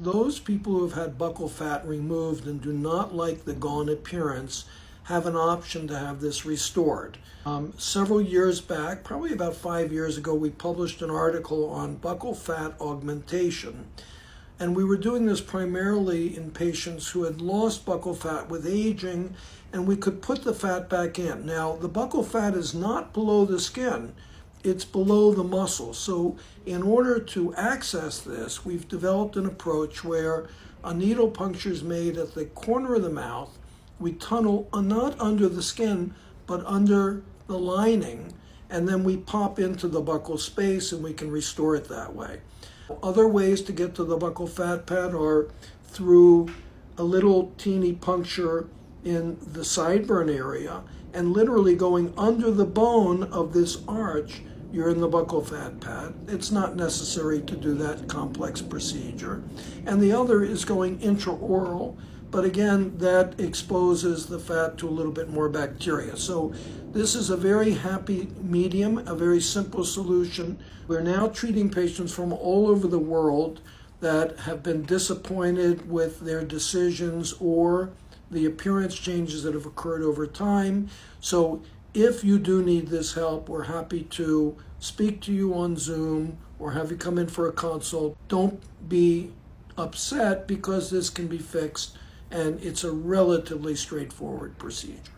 Those people who have had buccal fat removed and do not like the gone appearance have an option to have this restored. Several years back, probably about 5 years ago, we published an article on buccal fat augmentation. And we were doing this primarily in patients who had lost buccal fat with aging, and we could put the fat back in. Now, the buccal fat is not below the skin, it's below the muscle. So in order to access this, we've developed an approach where a needle puncture is made at the corner of the mouth. We tunnel not under the skin, but under the lining, and then we pop into the buccal space and we can restore it that way. Other ways to get to the buccal fat pad are through a little teeny puncture in the sideburn area and literally going under the bone of this arch, you're in the buccal fat pad. It's not necessary to do that complex procedure. And the other is going intraoral, but again, that exposes the fat to a little bit more bacteria. So this is a very happy medium, a very simple solution. We're now treating patients from all over the world that have been disappointed with their decisions or the appearance changes that have occurred over time. So if you do need this help, we're happy to speak to you on Zoom or have you come in for a consult. Don't be upset because this can be fixed and it's a relatively straightforward procedure.